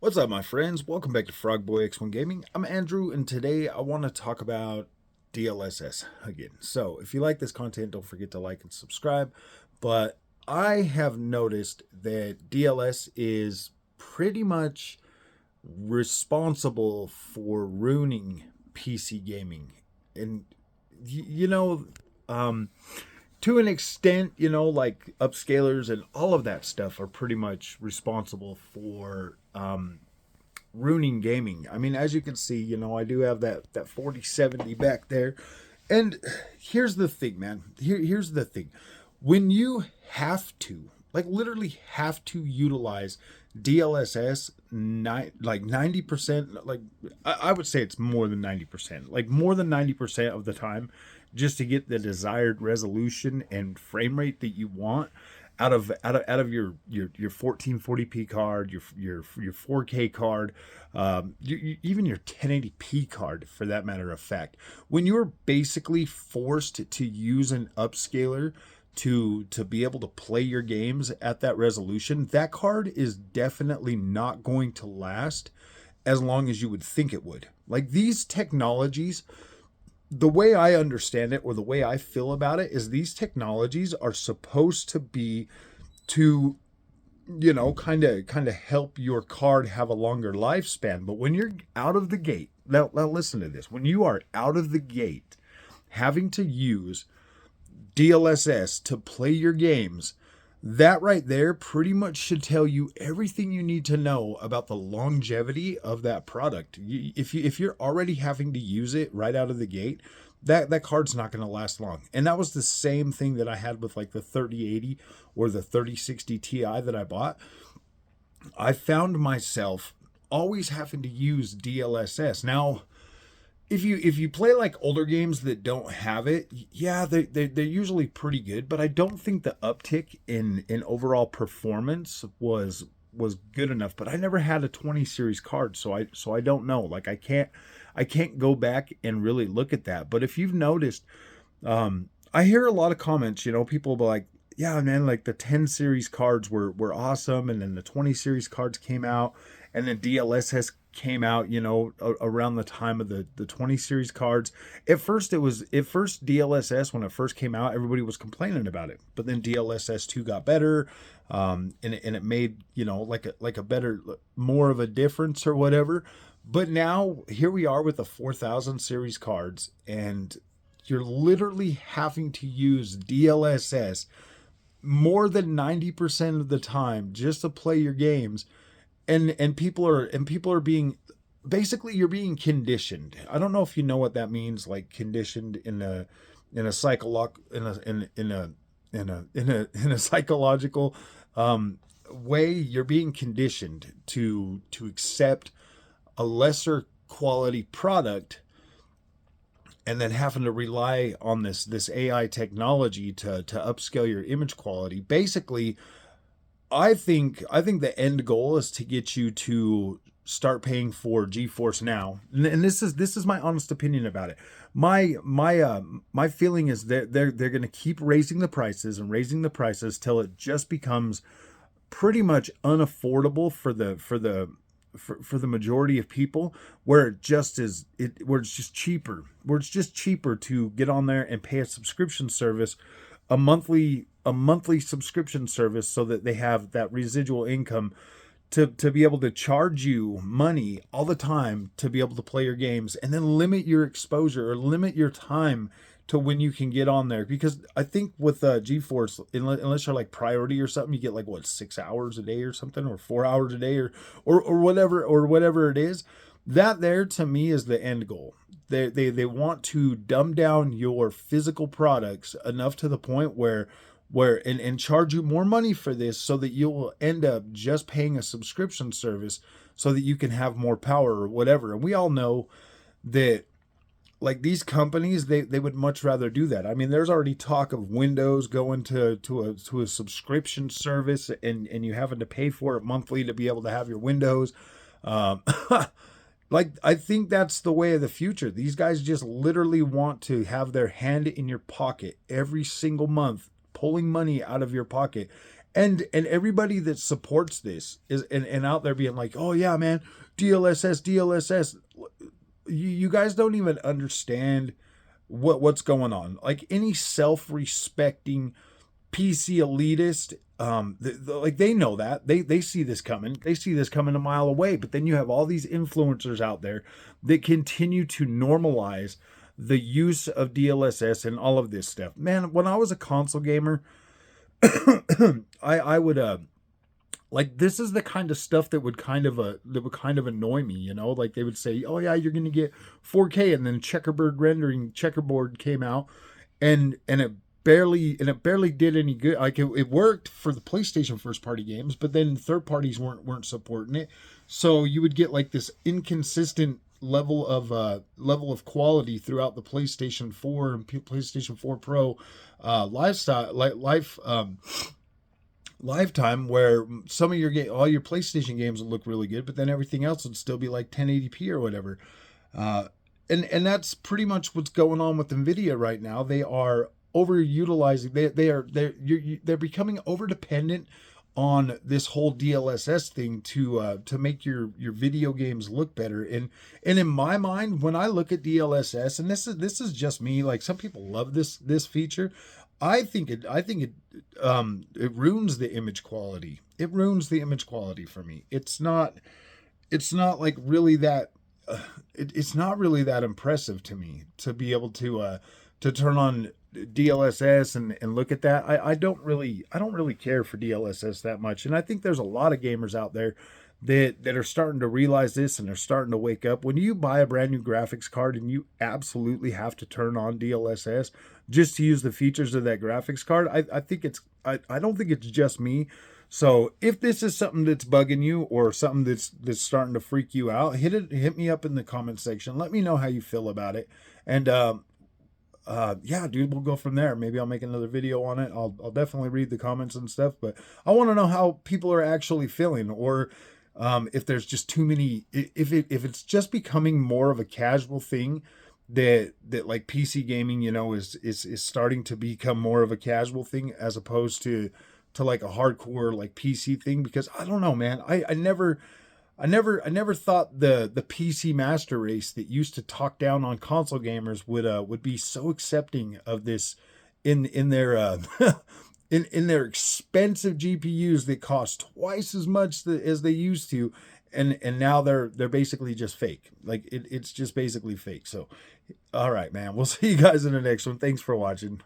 What's up, my friends? Welcome back to Frog Boy X1 Gaming. I'm Andrew, and today I want to talk about DLSS again. So, if you like this content, don't forget to like and subscribe. But I have noticed that DLS is pretty much responsible for ruining PC gaming. And, you know, um, to an extent, like upscalers and all of that stuff are pretty much responsible for ruining gaming. I mean, as you can see, I do have that 4070 back there. And here's the thing, man. Here's the thing. When you have to, like literally have to utilize DLSS, like 90%, like I would say it's more than 90%, like more than 90% of the time, just to get the desired resolution and frame rate that you want out of your 1440p card, your 4K card, even your 1080p card, for that matter of fact. When you're basically forced to use an upscaler to be able to play your games at that resolution, that card is definitely not going to last as long as you would think it would. Like these technologies, the way I understand it or the way I feel about it is these technologies are supposed to be to kind of help your card have a longer lifespan. But when you're out of the gate, now listen to this. When you are out of the gate having to use DLSS to play your games, that right there pretty much should tell you everything you need to know about the longevity of that product. If you're already having to use it right out of the gate, that card's not going to last long. And that was the same thing that I had with like the 3080 or the 3060 Ti that I bought. I found myself always having to use DLSS. Now, if you play like older games that don't have it, yeah, they're usually pretty good. But I don't think the uptick in overall performance was good enough. But I never had a 20 series card, so I don't know. Like I can't go back and really look at that. But if you've noticed, I hear a lot of comments. People will be like, "Yeah, man, like the 10 series cards were awesome, and then the 20 series cards came out, and then DLSS came out, around the time of the 20 series cards. At first DLSS, when it first came out, everybody was complaining about it. But then DLSS 2 got better, and it made, like a better, more of a difference or whatever. But now here we are with the 4000 series cards, and you're literally having to use DLSS more than 90% of the time just to play your games. And people are being, basically you're being conditioned. I don't know if you know what that means, like conditioned in a psychological in a psychological way. You're being conditioned to accept a lesser quality product, and then having to rely on this AI technology to upscale your image quality. Basically, I think the end goal is to get you to start paying for GeForce Now, and this is my honest opinion about it. My feeling is that they're going to keep raising the prices and raising the prices till it just becomes pretty much unaffordable for the majority of people, where where it's just cheaper, to get on there and pay a subscription service, a monthly subscription service, so that they have that residual income to be able to charge you money all the time to be able to play your games, and then limit your exposure or limit your time to when you can get on there. Because I think with GeForce, unless you're like priority or something, you get like what, 6 hours a day or something, or 4 hours a day, or whatever it is. That there to me is the end goal. They want to dumb down your physical products enough to the point and charge you more money for this, so that you'll end up just paying a subscription service so that you can have more power or whatever. And we all know that, like, these companies, they would much rather do that. I mean, there's already talk of Windows going to a subscription service, and you having to pay for it monthly to be able to have your Windows. Um, like, I think that's the way of the future. These guys just literally want to have their hand in your pocket every single month, pulling money out of your pocket, And everybody that supports this is and out there being like, oh yeah, man, DLSS, DLSS. You guys don't even understand what's going on. Like any self-respecting PC elitist, like they know that they see this coming. They see this coming a mile away. But then you have all these influencers out there that continue to normalize the use of DLSS and all of this stuff. Man, when I was a console gamer, I would like this is the kind of stuff that would kind of annoy me, you know, like they would say, oh yeah, you're gonna get 4K, and then checkerboard came out, and it barely did any good. Like it worked for the PlayStation first party games, but then third parties weren't supporting it, so you would get like this inconsistent level of quality throughout the PlayStation 4 and PlayStation 4 Pro lifestyle life lifetime, where some of all your PlayStation games would look really good, but then everything else would still be like 1080p or whatever. Uh, and that's pretty much what's going on with Nvidia right now. They are overutilizing. They're becoming over dependent on this whole DLSS thing to make your video games look better. And in my mind, when I look at DLSS, and this is just me, like some people love this feature. I think it ruins the image quality. It ruins the image quality for me. It's not like really that it's not really that impressive to me to be able to turn on DLSS and look at that. I don't really care for DLSS that much. And I think there's a lot of gamers out there that are starting to realize this, and they're starting to wake up. When you buy a brand new graphics card and you absolutely have to turn on DLSS just to use the features of that graphics card, I don't think it's just me. So if this is something that's bugging you, or something that's starting to freak you out, hit me up in the comment section. Let me know how you feel about it. And yeah, dude, we'll go from there. Maybe I'll make another video on it. I'll definitely read the comments and stuff, but I want to know how people are actually feeling, or if there's just too many, if it's just becoming more of a casual thing, that like PC gaming, you know, is starting to become more of a casual thing as opposed to like a hardcore like PC thing. Because I don't know, man. I never thought the PC master race that used to talk down on console gamers would be so accepting of this in their in their expensive GPUs that cost twice as much as they used to, and now they're basically just fake. Like it's just basically fake. So, all right, man. We'll see you guys in the next one. Thanks for watching.